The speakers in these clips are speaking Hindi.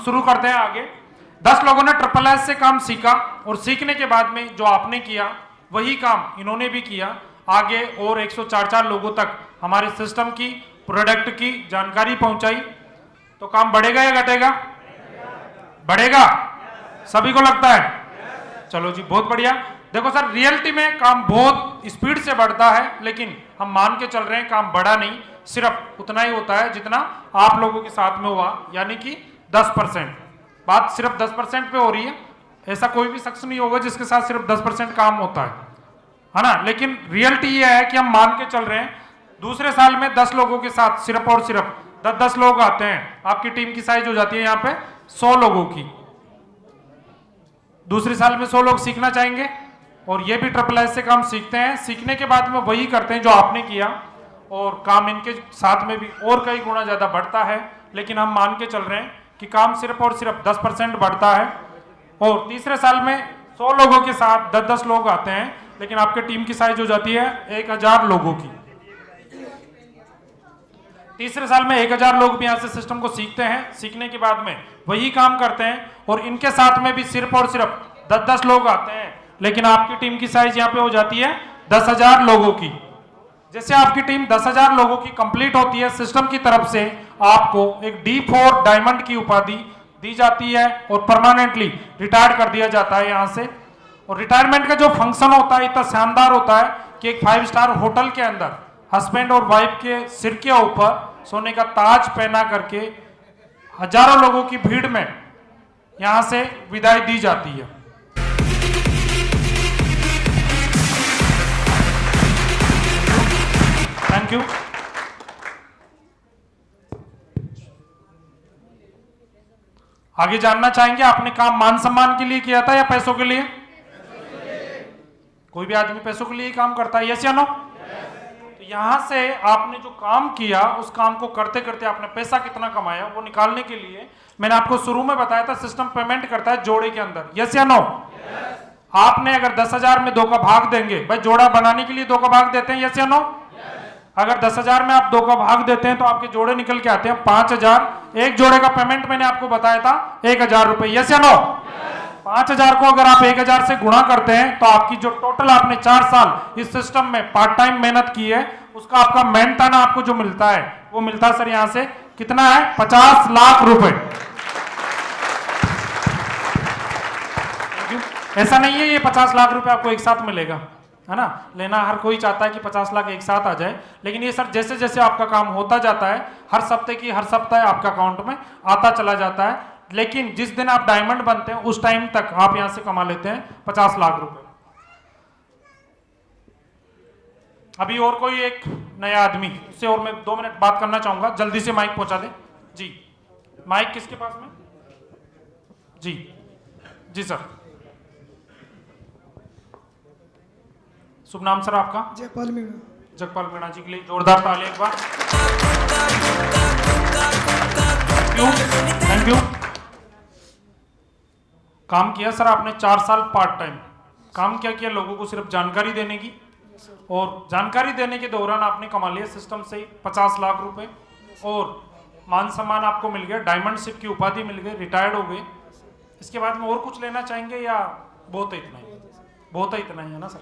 शुरू करते हैं आगे। 10 लोगों ने ट्रिपल एस से काम सीखा और सीखने के बाद में जो आपने किया वही काम इन्होंने भी किया आगे, और 104 लोगों तक हमारे सिस्टम की, प्रोडक्ट की जानकारी पहुंचाई। तो काम बढ़ेगा या घटेगा? बढ़ेगा, सभी को लगता है? चलो जी, बहुत बढ़िया। देखो सर, रियलिटी में काम बहुत स्पीड से बढ़ता है, लेकिन हम मान के चल रहे हैं काम बढ़ा नहीं, सिर्फ उतना ही होता है जितना आप लोगों के साथ में हुआ, यानी कि 10%। बात सिर्फ 10% पे हो रही है। ऐसा कोई भी शख्स नहीं होगा जिसके साथ सिर्फ 10% काम होता है ना। लेकिन रियलिटी ये है कि हम मान के चल रहे हैं दूसरे साल में 10 लोगों के साथ सिर्फ और सिर्फ 10 लोग आते हैं, आपकी टीम की साइज हो जाती है यहाँ पे 100 लोगों की। दूसरे साल में 100 लोग सीखना चाहेंगे और ये भी ट्रिपल एस से काम सीखते हैं। सीखने के बाद में वही करते हैं जो आपने किया, और काम इनके साथ में भी और कई गुना ज्यादा बढ़ता है। लेकिन हम मान के चल रहे हैं कि काम सिर्फ और सिर्फ 10% बढ़ता है। और तीसरे साल में 100 लोगों के साथ 10 लोग आते हैं, लेकिन आपके टीम की साइज हो जाती है 1000 लोगों की। तीसरे साल में 1000 लोग भी यहाँ से सिस्टम को सीखते हैं। सीखने के बाद में वही काम करते हैं और इनके साथ में भी सिर्फ और सिर्फ 10 लोग आते हैं, लेकिन आपकी टीम की साइज यहाँ पे हो जाती है 10,000 लोगों की। जैसे आपकी टीम 10,000 लोगों की कंप्लीट होती है, सिस्टम की तरफ से आपको एक D4 डायमंड की उपाधि दी जाती है और परमानेंटली रिटायर कर दिया जाता है यहाँ से। और रिटायरमेंट का जो फंक्शन होता है इतना शानदार होता है कि एक 5 स्टार होटल के अंदर हस्बैंड और वाइफ के सिर के ऊपर सोने का ताज पहना करके हजारों लोगों की भीड़ में यहां से विदाई दी जाती है। Thank you. आगे जानना चाहेंगे आपने काम मान सम्मान के लिए किया था या पैसों के लिए? कोई भी आदमी पैसों के लिए ही काम करता है, यस या नो? तो यहां से आपने जो काम किया उस काम को करते करते आपने पैसा कितना कमाया वो निकालने के लिए मैंने आपको शुरू में बताया था सिस्टम पेमेंट करता है जोड़े के अंदर, यस या नो? आपने अगर 10,000 में 2 का भाग देंगे, भाई जोड़ा बनाने के लिए 2 का भाग देते हैं, यस या नो? अगर 10,000 में आप 2 का भाग देते हैं तो आपके जोड़े निकल के आते हैं 5,000। एक जोड़े का पेमेंट मैंने आपको बताया था 1,000 रुपए, यस या नो? 5,000 को अगर आप 1,000 से गुणा करते हैं तो आपकी जो टोटल आपने 4 साल इस सिस्टम में पार्ट टाइम मेहनत की है उसका आपका मेहनताना आपको जो मिलता है वो मिलता है सर यहां से कितना है? 50 लाख रुपए। ऐसा नहीं है ये 50 लाख रुपए आपको एक साथ मिलेगा, है ना। लेना हर कोई चाहता है कि 50 लाख एक साथ आ जाए, लेकिन ये सर जैसे जैसे आपका काम होता जाता है हर सप्ताह आपका अकाउंट में आता चला जाता है। लेकिन जिस दिन आप डायमंड बनते हैं उस टाइम तक आप यहां से कमा लेते हैं 50 लाख रुपए। अभी और कोई एक नया आदमी, उससे और मैं 2 मिनट बात करना चाहूंगा, जल्दी से माइक पहुंचा दे जी। माइक किसके पास में? जी जी सर। शुभ नाम सर आपका? जगपाल मीणा। जगपाल मीणा जी के लिए जोरदार ताली एक बार। Thank you. काम किया सर आपने 4 साल पार्ट टाइम। काम क्या किया? लोगों को सिर्फ जानकारी देने की, और जानकारी देने के दौरान आपने कमा लिया सिस्टम से 50 लाख रुपए और मान सम्मान आपको मिल गया, डायमंड शिप की उपाधि मिल गई, रिटायर्ड हो गए। इसके बाद में और कुछ लेना चाहेंगे या बहुत है इतना ही? बहुत है इतना ही, है ना सर?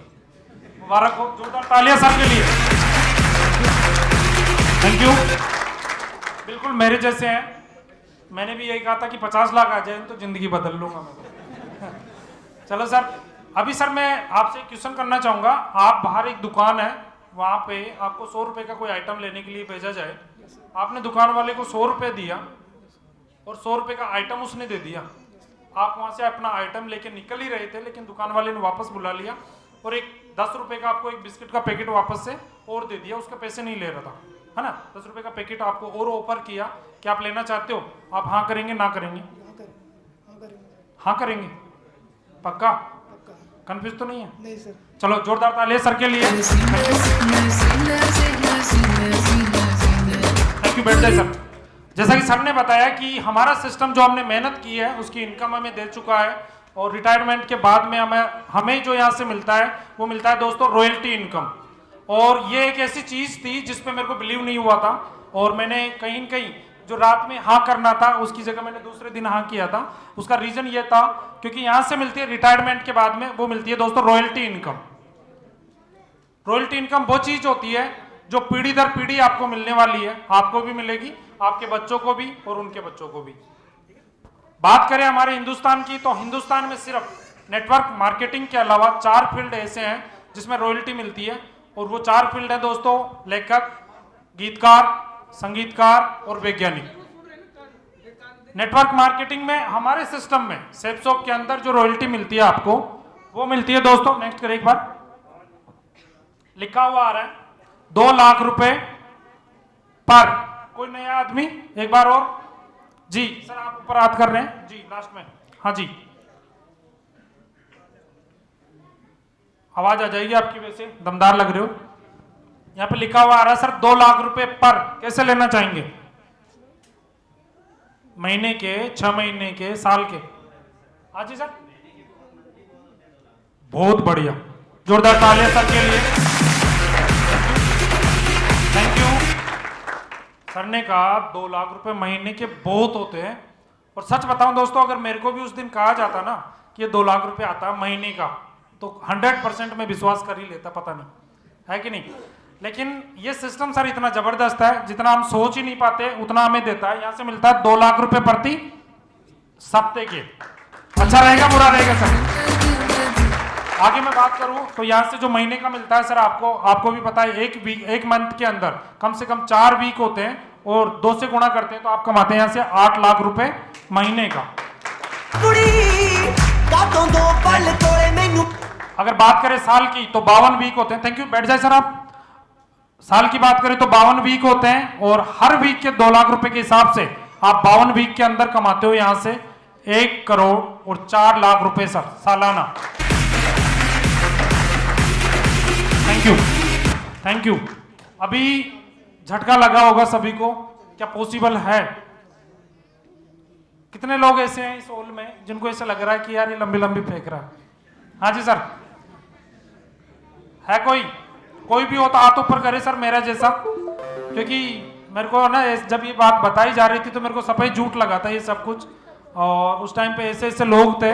मुबारक हो, जोरदार तालियां सर के लिए। Thank you. बिल्कुल मेरे जैसे हैं, मैंने भी यही कहा था कि 50 लाख आ जाए तो जिंदगी बदल लूंगा मैं। चलो सर, अभी सर मैं आपसे एक क्वेश्चन करना चाहूंगा। आप बाहर एक दुकान है, वहां पे आपको 100 रुपए का कोई आइटम लेने के लिए भेजा जाए, आपने दुकान वाले को 100 रुपए दिया और 100 रुपए का आइटम उसने दे दिया। आप वहां से अपना आइटम लेके निकल ही रहे थे, लेकिन दुकान वाले ने वापस बुला लिया और एक 10 रुपए का आपको एक बिस्किट का पैकेट वापस से और दे दिया। उसके पैसे नहीं ले रहा था, है ना। 10 रुपए का पैकेट आपको और ऑफर किया कि आप लेना चाहते हो, आप हाँ करेंगे ना करेंगे? हाँ करेंगे, पक्का? कंफ्यूज तो नहीं है? नहीं सर। चलो जोरदार तालियां सर के लिए। Thank you. बैठ जाए सर। जैसा कि सर ने बताया कि हमारा सिस्टम जो हमने मेहनत की है उसकी इनकम हमें दे चुका है, और रिटायरमेंट के बाद में हमें जो यहाँ से मिलता है वो मिलता है दोस्तों रॉयल्टी इनकम। और ये एक ऐसी चीज थी जिसपे मेरे को बिलीव नहीं हुआ था, और मैंने कहीं न कहीं जो रात में हाँ करना था उसकी जगह मैंने दूसरे दिन हाँ किया था। उसका रीजन ये था क्योंकि यहां से मिलती है रिटायरमेंट के बाद में, वो मिलती है दोस्तों रॉयल्टी इनकम। रॉयल्टी इनकम वो चीज होती है जो पीढ़ी दर पीढ़ी आपको मिलने वाली है, आपको भी मिलेगी, आपके बच्चों को भी और उनके बच्चों को भी। बात करें हमारे हिंदुस्तान की, तो हिंदुस्तान में सिर्फ नेटवर्क मार्केटिंग के अलावा 4 फील्ड ऐसे हैं जिसमें रॉयल्टी मिलती है, और वो 4 फील्ड है दोस्तों, लेखक, गीतकार, संगीतकार और वैज्ञानिक। नेटवर्क मार्केटिंग में हमारे सिस्टम में सेप्सॉप के अंदर जो रॉयल्टी मिलती है आपको, वो मिलती है दोस्तों, नेक्स्ट करें एक बार, लिखा हुआ आ रहा है 2 लाख रुपए पर। कोई नया आदमी एक बार और जी, सर आप ऊपर याद कर रहे हैं जी, लास्ट में, हाँ जी, आवाज आ जाएगी आपकी, वैसे दमदार लग रहे हो। यहां पे लिखा हुआ आ रहा है सर 2 लाख रुपए पर। कैसे लेना चाहेंगे? महीने के, 6 महीने के, साल के? हाँ जी सर, बहुत बढ़िया, जोरदार तालियां सर के लिए, थैंक यू। सर ने कहा 2 लाख रुपए महीने के बहुत होते हैं, और सच बताऊं दोस्तों, अगर मेरे को भी उस दिन कहा जाता ना कि ये 2 लाख रुपए आता है महीने का, तो 100% में विश्वास कर ही लेता, पता नहीं है कि नहीं। लेकिन ये सिस्टम सर इतना जबरदस्त है, जितना हम सोच ही नहीं पाते उतना हमें देता है। यहां से मिलता है 2 लाख रुपए प्रति सप्ताह के। अच्छा रहेगा, बुरा रहेगा सर? आगे मैं बात करूं तो यहां से जो महीने का मिलता है सर, आपको भी पता है, एक मंथ के अंदर कम से कम 4 वीक होते हैं, और 2 से गुणा करते हैं तो आप कमाते हैं यहां से 8 लाख रुपए महीने का। अगर बात करें साल की तो 52 वीक होते हैं। थैंक यू, बैठ जाए सर आप। साल की बात करें तो 52 वीक होते हैं, और हर वीक के 2 लाख रुपए के हिसाब से आप 52 वीक के अंदर कमाते हो यहां से 1 करोड़ और 4 लाख रुपए सर सालाना। Thank you, thank you. अभी झटका लगा होगा सभी को, क्या पॉसिबल है? कितने लोग ऐसे हैं इस हॉल में जिनको ऐसा लग रहा है कि यार ये लंबी लंबी फेंक रहा है? हाँ जी सर, है कोई भी हो तो हाथ ऊपर करे सर, मेरा जैसा। क्योंकि मेरे को ना जब ये बात बताई जा रही थी तो मेरे को सफेद झूठ लगा था ये सब कुछ, और उस टाइम पे ऐसे ऐसे लोग थे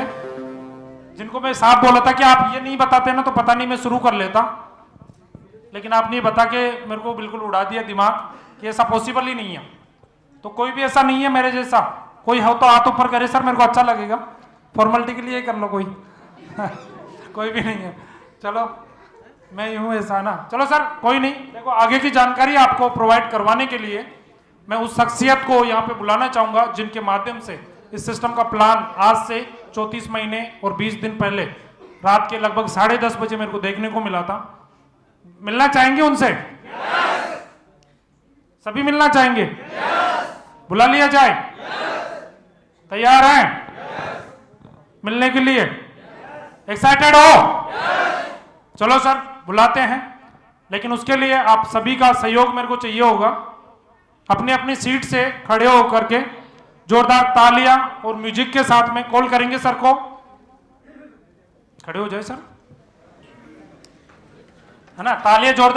जिनको मैं साफ बोला था कि आप ये नहीं बताते ना तो पता नहीं मैं शुरू कर लेता, लेकिन आप नहीं बता के मेरे को बिल्कुल उड़ा दिया दिमाग कि ऐसा पॉसिबल ही नहीं है। तो कोई भी ऐसा नहीं है मेरे जैसा, कोई हो तो हाथ ऊपर करे सर, मेरे को अच्छा लगेगा। फॉर्मेलिटी के लिए कर लो कोई कोई भी नहीं है, चलो मैं यूं ऐसा ना, चलो सर कोई नहीं। देखो आगे की जानकारी आपको प्रोवाइड करवाने के लिए मैं उस शख्सियत को यहाँ पे बुलाना चाहूंगा जिनके माध्यम से इस सिस्टम का प्लान आज से 34 महीने और 20 दिन पहले रात के लगभग 10:30 बजे मेरे को देखने को मिला था। मिलना चाहेंगे उनसे? सभी मिलना चाहेंगे? बुला लिया जाए? तैयार हैं मिलने के लिए? एक्साइटेड हो? चलो सर बुलाते हैं, लेकिन उसके लिए आप सभी का सहयोग मेरे को चाहिए होगा। अपनी अपनी सीट से खड़े होकर के जोरदार तालियां और म्यूजिक के साथ में कॉल करेंगे सर को। खड़े हो जाए सर, है ना, तालियां जोरदार।